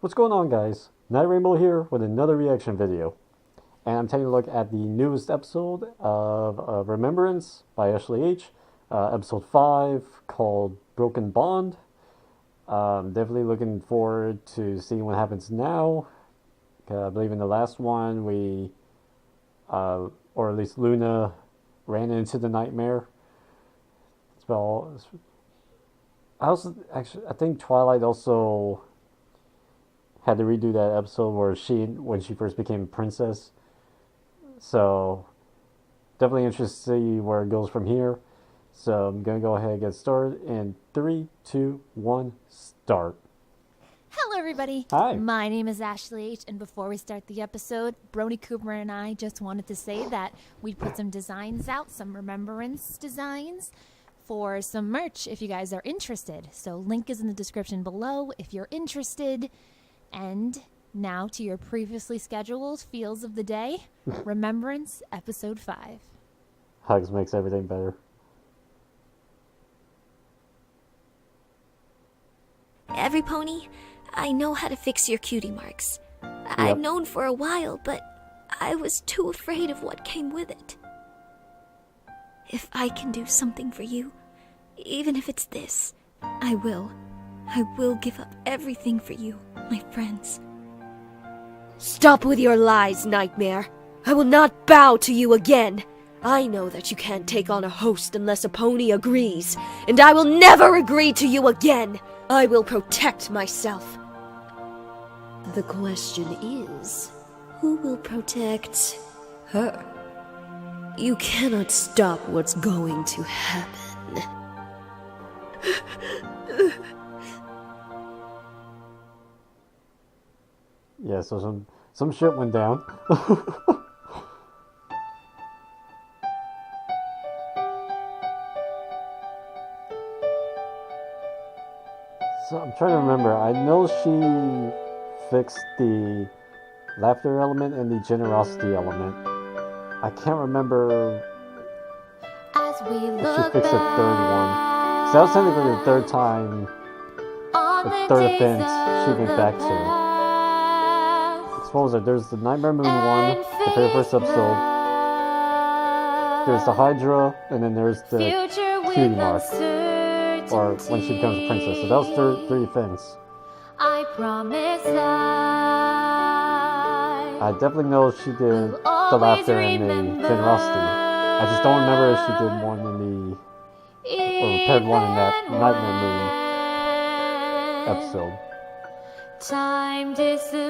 What's going on, guys? Night Rainbow here with another reaction video. And I'm taking a look at the newest episode of Remembrance by Ashley H. Episode 5 called Broken Bond. Definitely looking forward to seeing what happens now. I believe in the last one we, or at least Luna, ran into the nightmare. I think Twilight also had to redo that episode when she first became a princess. So definitely interested to see where it goes from here. So I'm gonna go ahead and get started in 3, 2, 1, start. Hello everybody. Hi. My name is Ashley H, and before we start the episode, Brony Cooper and I just wanted to say that we'd put some designs out, some Remembrance designs for some merch if you guys are interested. So link is in the description below if you're interested. And now to your previously scheduled feels of the day. Remembrance episode 5. Hugs makes everything better. Every pony, I know how to fix your cutie marks. I've known for a while, but I was too afraid of what came with it. If I can do something for you, even if it's this, I will. I will give up everything for you, my friends. Stop with your lies, Nightmare. I will not bow to you again. I know that you can't take on a host unless a pony agrees, and I will never agree to you again. I will protect myself. The question is, who will protect her? You cannot stop what's going to happen. Yeah, so some shit went down. So I'm trying to remember. I know she fixed the laughter element and the generosity element. I can't remember As we if she look fixed the third one. So that was technically the third time, the third offense she went back to. What was it? There's the Nightmare Moon one, the very first episode. There's the Hydra, and then there's the cutie mark, or when she becomes a princess. So that was three things. I promise I definitely know she did the laughter and the generosity. I just don't remember if she did one in the, or repaired one in that Nightmare Moon episode. Time disappears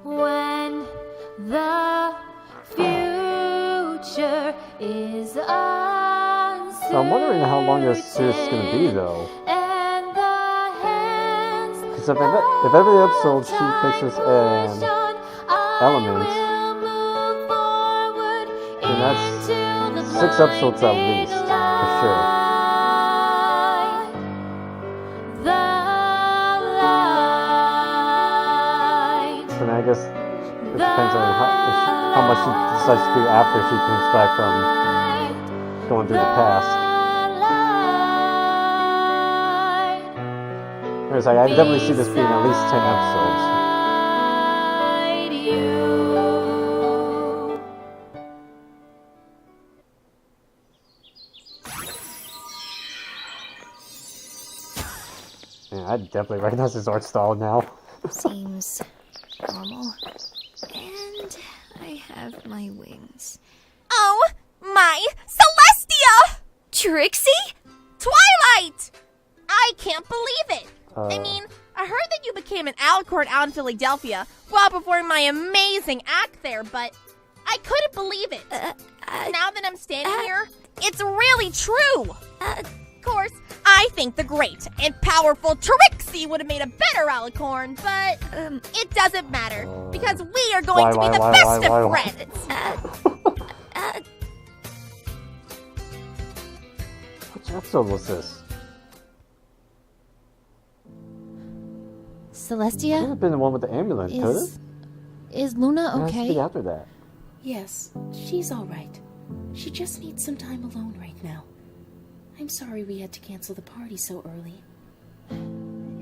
when the future is uncertain. So I'm wondering how long this series is going to be, though. Because if every episode she fixes an element, then that's 6 episodes at least, for sure. And I guess it depends on how much she decides to do after she comes back from going through the past. Anyways, I definitely see this being at least 10 episodes. Yeah, I definitely recognize his art style now. Seems normal. And I have my wings. Oh, my Celestia! Trixie? Twilight! I can't believe it. I mean, I heard that you became an alicorn out in Philadelphia while performing my amazing act there, but I couldn't believe it. Now that I'm standing here, it's really true. Of course, I think the great and powerful Trixie would have made a better alicorn, but it doesn't matter because we are going to be the best of friends. Which episode was this? Could Celestia, have been the one with the amulet, could it? is Luna It has to okay? be after that. Yes, she's all right. She just needs some time alone right now. I'm sorry we had to cancel the party so early.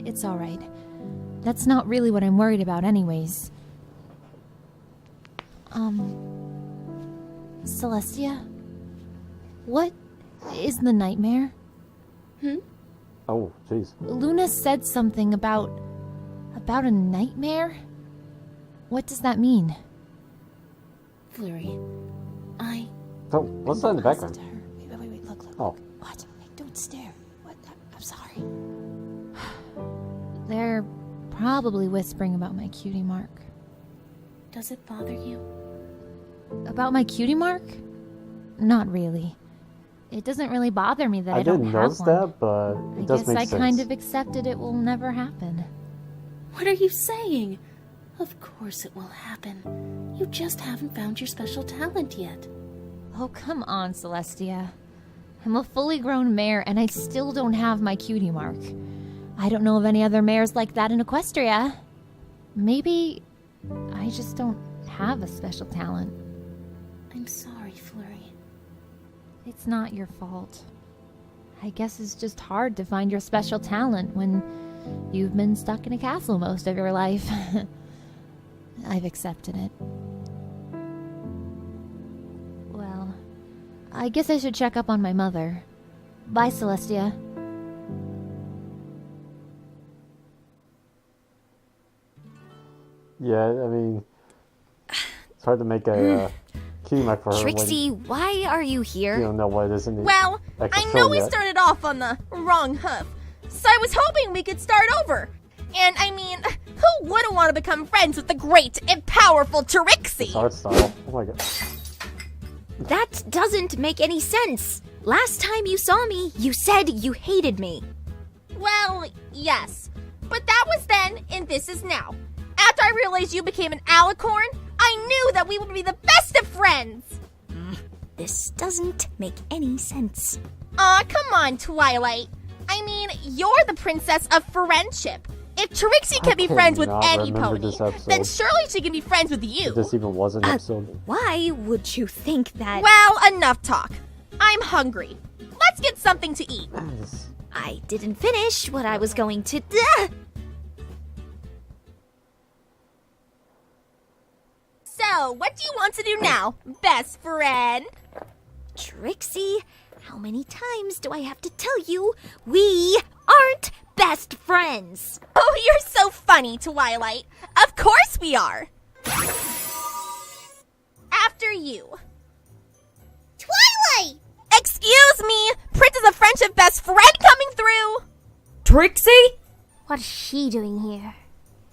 It's alright. That's not really what I'm worried about anyways. Celestia? What is the nightmare? Oh, jeez. Luna said something about a nightmare? What does that mean? Flurry, Oh, what's that in the background? To her. Wait, look. Oh. What? Hey, don't stare. What? I'm sorry. They're probably whispering about my cutie mark. does it bother you? About my cutie mark? Not really. It doesn't really bother me that I don't didn't have notice one. that, but I it does guess make I sense. kind of accepted it will never happen. What are you saying? Of course it will happen. You just haven't found your special talent yet. Oh, come on, Celestia. I'm a fully grown mare, and I still don't have my cutie mark. I don't know of any other mares like that in Equestria. Maybe I just don't have a special talent. I'm sorry, Flurry. It's not your fault. I guess it's just hard to find your special talent when you've been stuck in a castle most of your life. I've accepted it. Well, I guess I should check up on my mother. Bye, Celestia. Yeah, I mean, it's hard to make a cutie mark for her Trixie, why are you when you here? don't know what it is in the Well, I actual know film we yet. started off on the wrong hoof, so I was hoping we could start over. And I mean, who wouldn't want to become friends with the great and powerful Trixie? Art style. Oh my god. That doesn't make any sense. Last time you saw me, you said you hated me. Well, yes. But that was then, and this is now. After I realized you became an alicorn, I knew that we would be the best of friends. This doesn't make any sense. Aw, come on, Twilight. I mean, you're the princess of friendship. If Trixie can be friends with cannot any remember pony, this episode. then surely she can be friends with you. If this even was an episode. Why would you think that? Well, enough talk. I'm hungry. Let's get something to eat. I didn't finish what I was going to do. So, what do you want to do now, best friend? Trixie, how many times do I have to tell you we aren't best friends? Oh, you're so funny, Twilight. Of course we are. After you. Twilight! Excuse me! Princess of Friendship best friend coming through! Trixie? What is she doing here?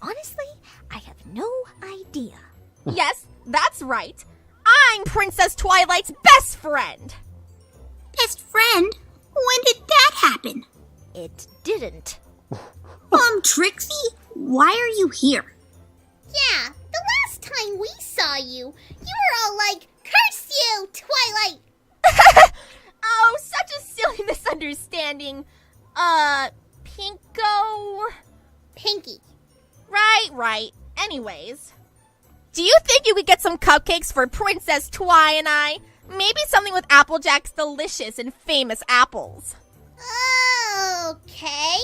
Honestly, I have no idea. Yes, that's right. I'm Princess Twilight's best friend. Best friend? When did that happen? It didn't. Trixie, why are you here? Yeah, the last time we saw you, you were all like, "Curse you, Twilight!" Oh, such a silly misunderstanding. Pinko? Pinky. Right. Anyways. Do you think you could get some cupcakes for Princess Twi and I? Maybe something with Applejack's delicious and famous apples. Okay.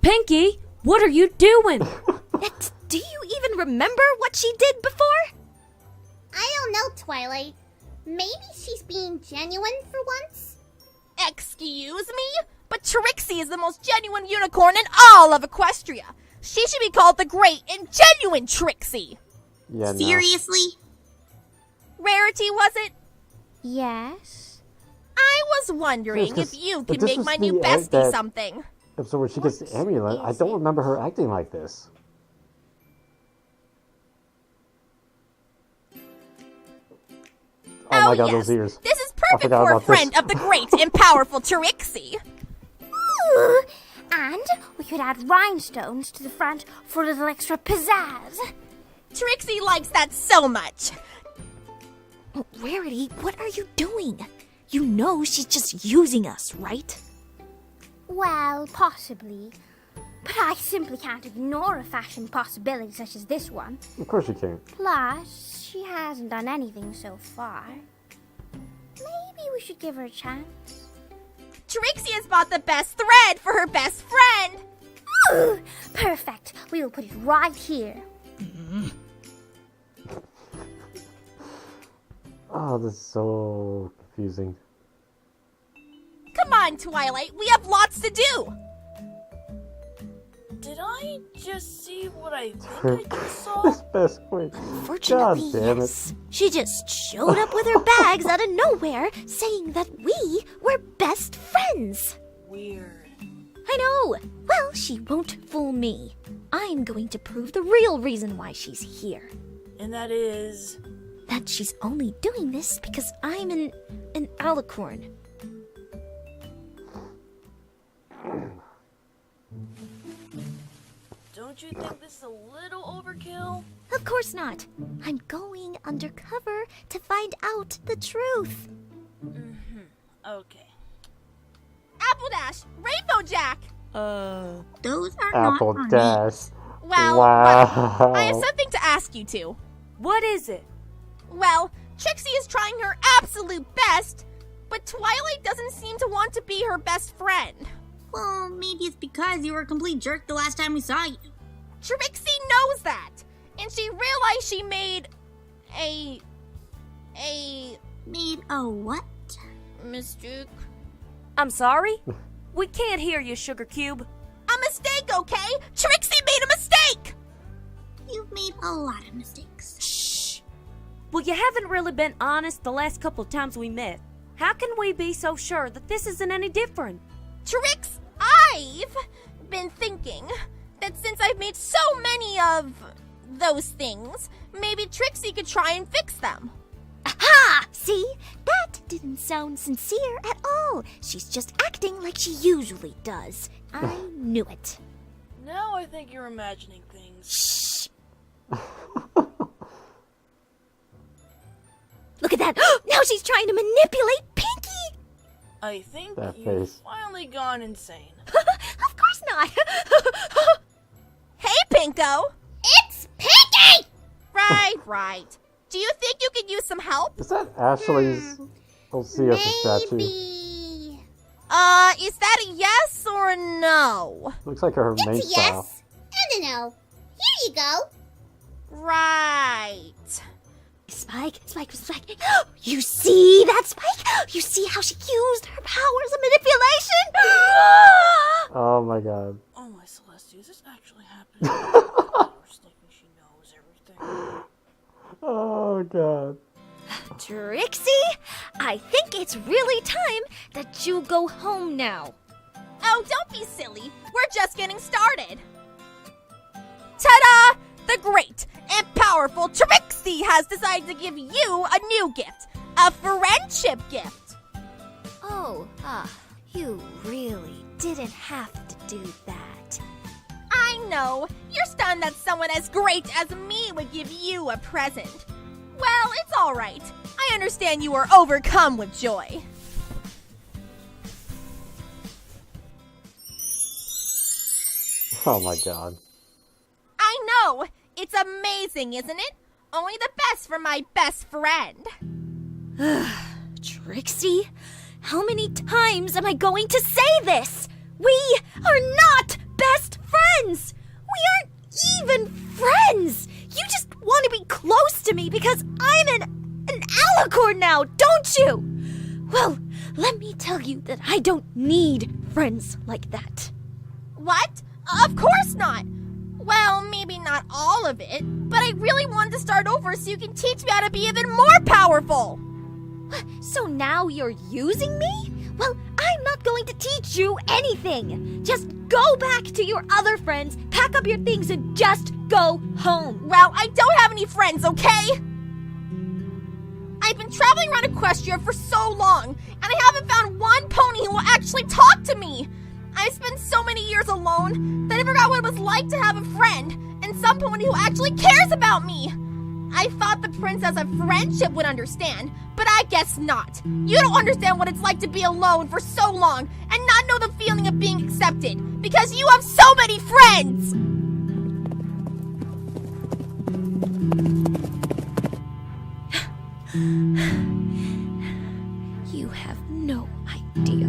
Pinky, what are you doing? Do you even remember what she did before? I don't know, Twilight. Maybe she's being genuine for once? Excuse me? But Trixie is the most genuine unicorn in all of Equestria. She should be called the great and genuine Trixie. Yeah, no. Seriously? Rarity, was it? Yes. I was wondering Yes, if you but could this make is my the new end bestie that- something. Episode where she gets the amulet. I don't remember her acting like this. Oh my god, yes. those ears. This is I perfect forgot for a about this. friend of the great and powerful Trixie. Ooh, and we could add rhinestones to the front for a little extra pizzazz. Trixie likes that so much. Rarity, what are you doing? You know she's just using us, right? Well, possibly. But I simply can't ignore a fashion possibility such as this one. Of course you can. Plus, she hasn't done anything so far. Maybe we should give her a chance. Trixie has bought the best thread for her best friend. Ooh, perfect. We will put it right here. Oh, this is so confusing. Come on, Twilight. We have lots to do. Did I just see what I think I just saw? This best friend. Fortunately, God damn it. yes. She just showed up with her bags out of nowhere, saying that we were best friends. Weird. I know. Well, she won't fool me. I'm going to prove the real reason why she's here. And that is... That she's only doing this because I'm an alicorn. Don't you think this is a little overkill? Of course not. I'm going undercover to find out the truth. Okay. Apple Dash, Rainbow Jack. Those are Apple not on Dash. Well, Wow. I have something to ask you two. What is it? Well, Trixie is trying her absolute best, but Twilight doesn't seem to want to be her best friend. Well, maybe it's because you were a complete jerk the last time we saw you. Trixie knows that, and she realized she made a Made a what? mistake. I'm sorry? We can't hear you, Sugar Cube. A mistake, okay? Trixie made a mistake! You've made a lot of mistakes. Shh. Well, you haven't really been honest the last couple times we met. How can we be so sure that this isn't any different? Trix, I've been thinking that since I've made so many of those things, maybe Trixie could try and fix them. Aha! See? That didn't sound sincere at all. She's just acting like she usually does. I knew it. Now I think you're imagining things. Shh! Look at that! Now she's trying to manipulate Pinky! I think That you've face. finally gone insane. Of course not! Hey, Pinko! It's Pinky! Right. Do you think you could use some help? Is that Ashley's? We'll see us a statue. Maybe. Is that a yes or a no? Looks like her main It's a style. yes and a no. Here you go. Right. Spike. You see that, Spike? You see how she used her powers of manipulation? Oh my god. Oh my Celestia, is this actually happening? She's thinking she knows everything. Oh god. Trixie, I think it's really time that you go home now. Oh, don't be silly. We're just getting started. Ta-da! The great and powerful Trixie has decided to give you a new gift. A friendship gift. Oh, you really didn't have to do that. I know. You're stunned that someone as great as me would give you a present. Well, it's all right. I understand you are overcome with joy. Oh my god. I know. It's amazing, isn't it? Only the best for my best friend. Trixie, how many times am I going to say this? We are not best friends! We aren't even friends! You just want to be close to me because I'm an alicorn now, don't you? Well, let me tell you that I don't need friends like that. What? Of course not. Well, maybe not all of it, but I really wanted to start over so you can teach me how to be even more powerful. So now you're using me? Well, I'm not going to teach you anything. Just go back to your other friends, pack up your things, and just go home. Well, I don't have any friends, okay? I've been traveling around Equestria for so long, and I haven't found one pony who will actually talk to me. I've spent so many years alone that I forgot what it was like to have a friend, and some pony who actually cares about me. I thought the Princess of Friendship would understand, but I guess not. You don't understand what it's like to be alone for so long and not know the feeling of being accepted, because you have so many friends! You have no idea.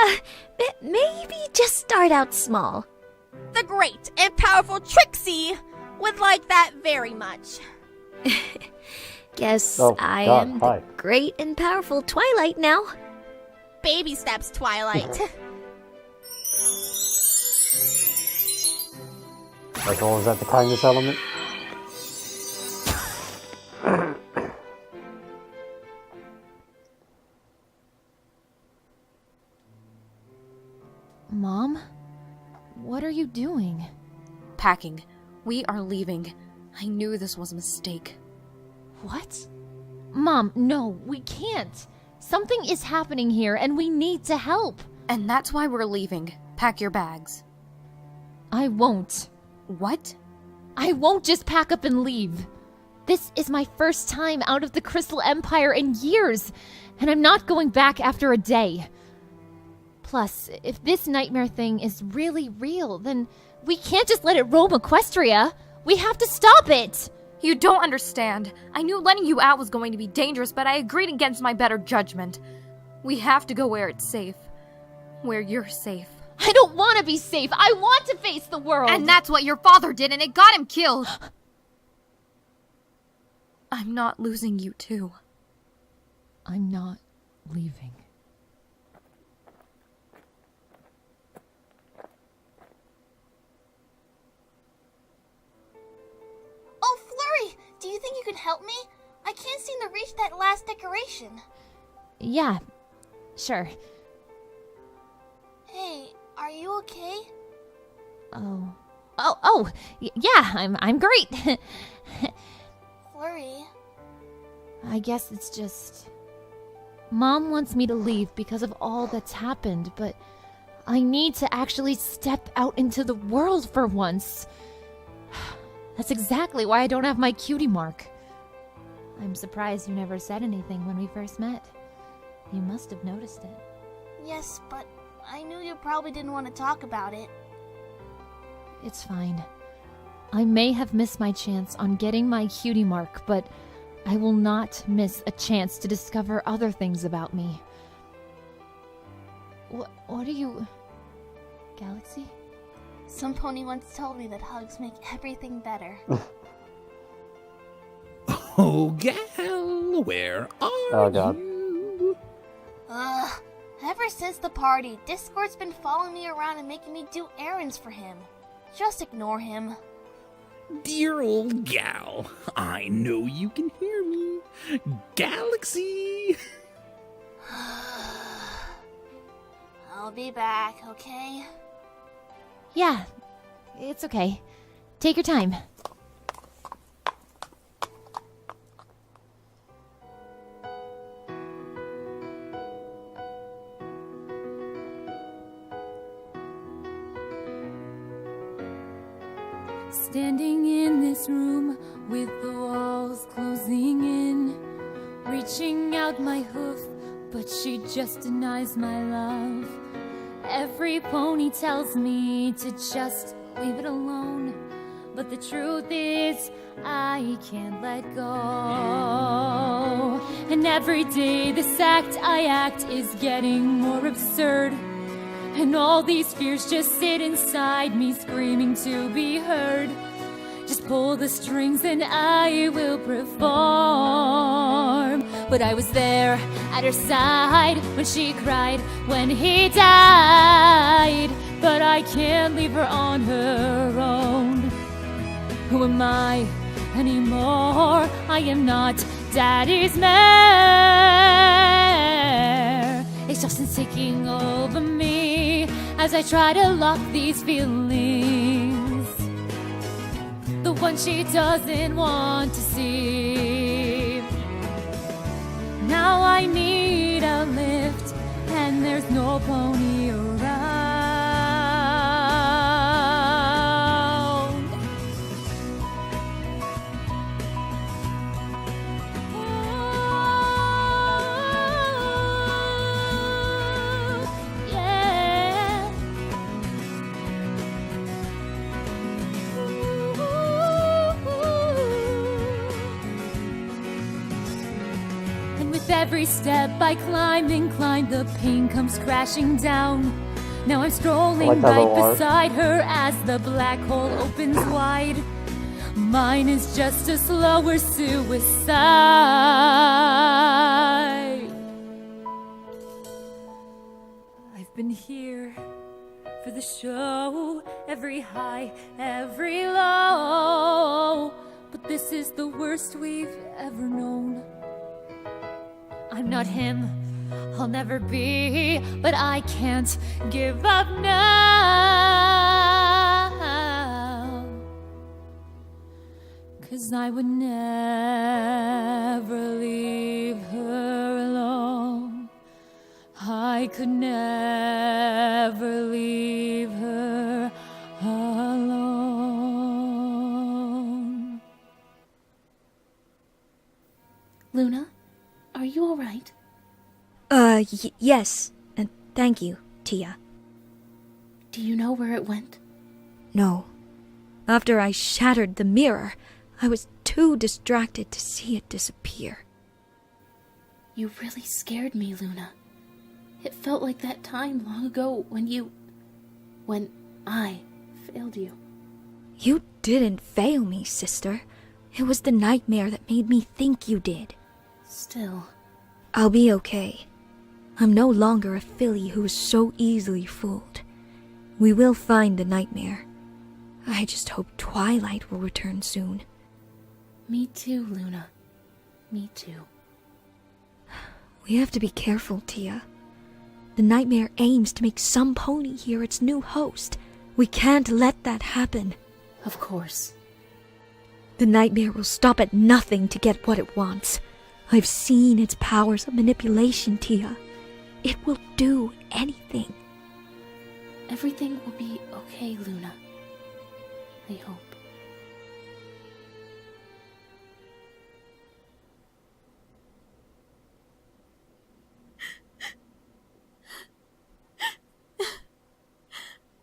start out small. The great and powerful Trixie would like that very much. Guess Oh, I God, am hi. the great and powerful Twilight now. Baby steps, Twilight. Like, oh, is that the kindness element? Mom? What are you doing? Packing. We are leaving. I knew this was a mistake. What? Mom, no, we can't. Something is happening here and we need to help. And that's why we're leaving. Pack your bags. I won't. What? I won't just pack up and leave. This is my first time out of the Crystal Empire in years, and I'm not going back after a day. Plus, if this nightmare thing is really real, then we can't just let it roam Equestria. We have to stop it! You don't understand. I knew letting you out was going to be dangerous, but I agreed against my better judgment. We have to go where it's safe. Where you're safe. I don't want to be safe. I want to face the world. And that's what your father did, and it got him killed. I'm not losing you, too. I'm not leaving. Oh, Flurry! Do you think you can help me? I can't seem to reach that last decoration. Yeah, sure. Hey, are you okay? Yeah, I'm great. Flurry. I guess it's just... Mom wants me to leave because of all that's happened, but I need to actually step out into the world for once. That's exactly why I don't have my cutie mark. I'm surprised you never said anything when we first met. You must have noticed it. Yes, but I knew you probably didn't want to talk about it. It's fine. I may have missed my chance on getting my cutie mark, but I will not miss a chance to discover other things about me. What are you... Galaxy? Some pony once told me that hugs make everything better. Oh, gal, where are God. you? Ever since the party, Discord's been following me around and making me do errands for him. Just ignore him. Dear old gal, I know you can hear me. Galaxy! I'll be back, okay? Yeah, it's okay. Take your time. Standing in this room with the walls closing in, reaching out my hoof, but she just denies my love. Every pony tells me to just leave it alone, but the truth is I can't let go. And every day this act I act is getting more absurd, and all these fears just sit inside me screaming to be heard. Just pull the strings and I will perform. But I was there at her side when she cried when he died. But I can't leave her on her own. Who am I anymore? I am not Daddy's mare. Exhaustion's taking over me as I try to lock these feelings, the one she doesn't want to see. Now I need a lift, and there's no pony around. Every step I climb and climb, the pain comes crashing down. Now I'm strolling like that right little art. beside her as the black hole opens wide. Mine is just a slower suicide. I've been here for the show, every high, every low, but this is the worst we've ever known. I'm not him, I'll never be, but I can't give up now. 'Cause I would never leave her alone. I could never leave her alone. Luna, are you alright? Yes, and thank you, Tia. Do you know where it went? No. After I shattered the mirror, I was too distracted to see it disappear. You really scared me, Luna. It felt like that time long ago when I failed you. You didn't fail me, sister. It was the nightmare that made me think you did. Still. I'll be okay. I'm no longer a filly who is so easily fooled. We will find the nightmare. I just hope Twilight will return soon. Me too, Luna. Me too. We have to be careful, Tia. The nightmare aims to make some pony here its new host. We can't let that happen. Of course. The nightmare will stop at nothing to get what it wants. I've seen its powers of manipulation, Tia. It will do anything. Everything will be okay, Luna. I hope.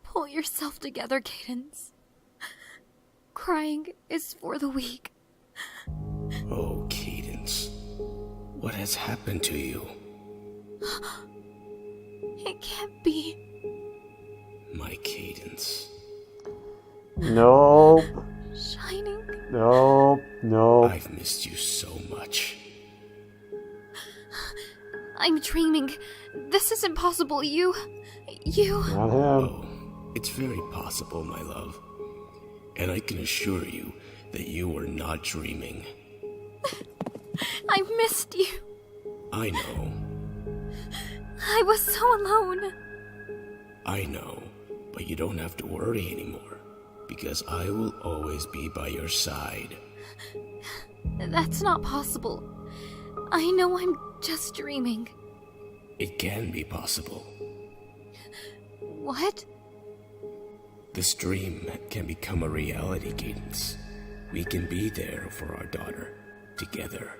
Pull yourself together, Cadence. Crying is for the weak. Oh, Cadence. What has happened to you? It can't be. My Cadence. Nope. Shining. Nope. Nope. I've missed you so much. I'm dreaming. This isn't possible. You... Not him. Oh, it's very possible, my love. And I can assure you that you are not dreaming. I missed you. I know. I was so alone. I know, but you don't have to worry anymore, because I will always be by your side. That's not possible. I know I'm just dreaming. It can be possible. What? This dream can become a reality, Cadence. We can be there for our daughter, together.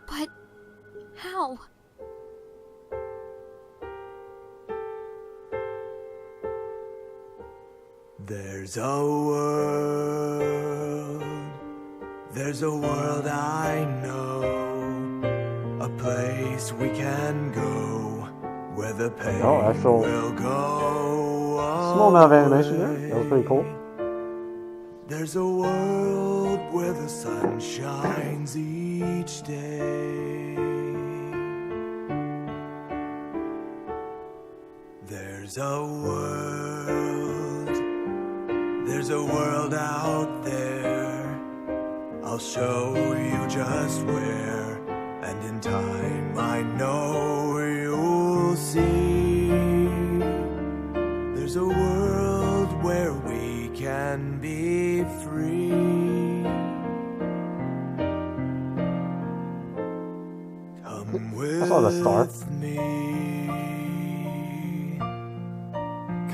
But... how? There's a world I know, a place we can go, where the pain will go away. Small amount of animation there. That was pretty cool. There's a world where the sun shines each day. There's a world out there. I'll show you just where, and in time I know you'll see. There's a world where we can be free. Come with I saw the star. me.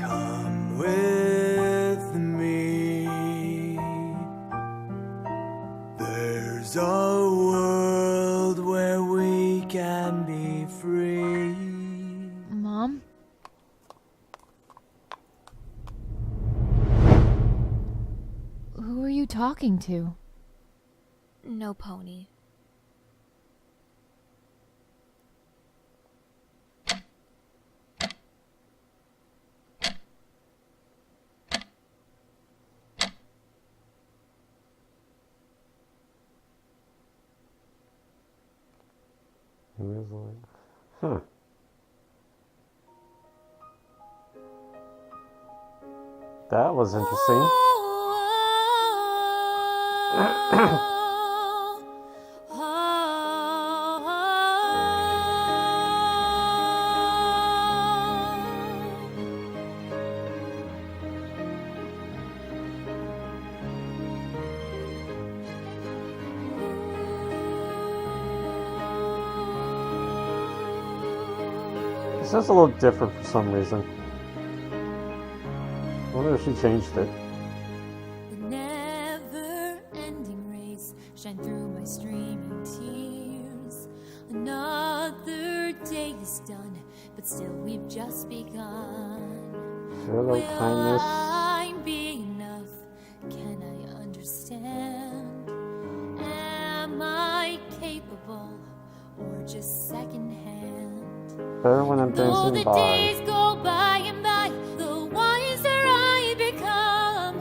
Come with me. There's a world where we can be free. Mom? Who are you talking to? No pony. He was like, huh. That was interesting. It's just a little different for some reason. I wonder if she changed it. The never-ending race shine through my streaming tears. Another day is done, but still we've just begun. Hello, kindness. I'm being enough? Can I understand? Am I capable or just secondhand? Better when I'm Though dancing the by. days go by and by, the wiser I become.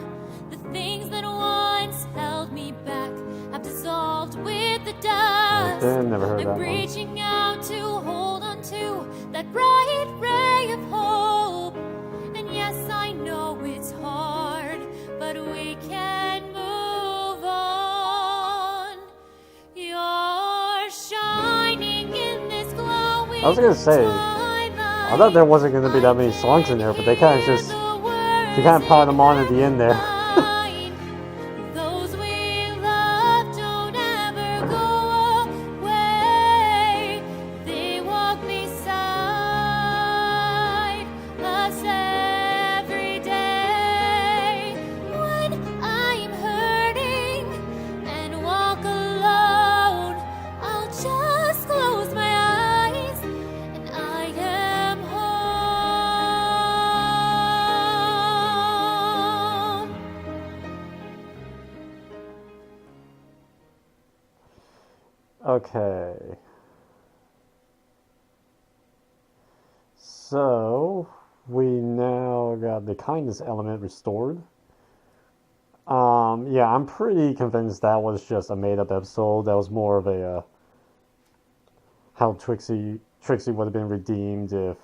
The things that once held me back have dissolved with the dust. Never heard that I'm one. reaching out to hold on to that bright ray of hope. And yes, I know it's hard, but we can move on. You're shining in this glowing I was gonna say, I thought there wasn't gonna be that many songs in there, but they kind of just, she kind of piled them on at the end there. Those we love don't ever go away. They walk beside us every day. When I'm hurting and walk alone, I'll just close my eyes and I am home. Okay. So, we now got the kindness element restored. Yeah, I'm pretty convinced that was just a made-up episode. That was more of a, how Trixie would have been redeemed if,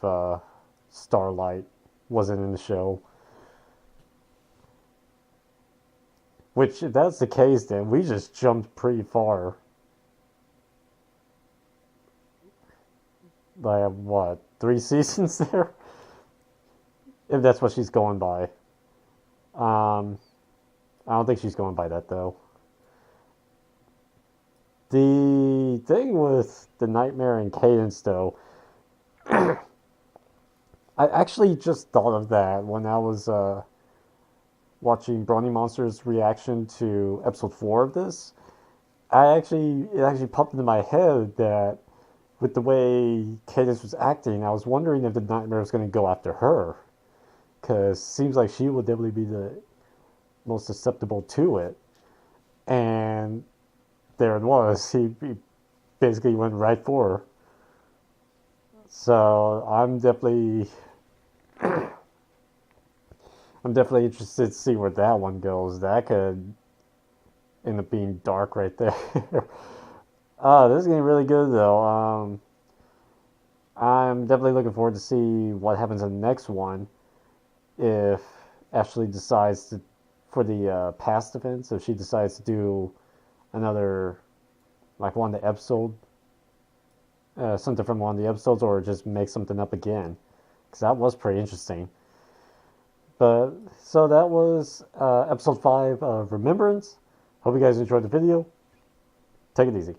Starlight wasn't in the show. Which, if that's the case, then we just jumped pretty far. Like, what, 3 seasons there? If that's what she's going by. I don't think she's going by that, though. The thing with the Nightmare and Cadence, though, I actually just thought of that when I was watching Brony Monster's reaction to episode 4 of this. It actually popped into my head that with the way Cadence was acting, I was wondering if the Nightmare was going to go after her. Because it seems like she would definitely be the most susceptible to it. And there it was. He basically went right for her. So I'm definitely interested to see where that one goes. That could end up being dark right there. This is getting really good though. I'm definitely looking forward to see what happens in the next one. If Ashley decides to, for the past events, if she decides to do another, like one of the episode, something from one of the episodes, or just make something up again, because that was pretty interesting. But so that was episode 5 of Remembrance. Hope you guys enjoyed the video. Take it easy.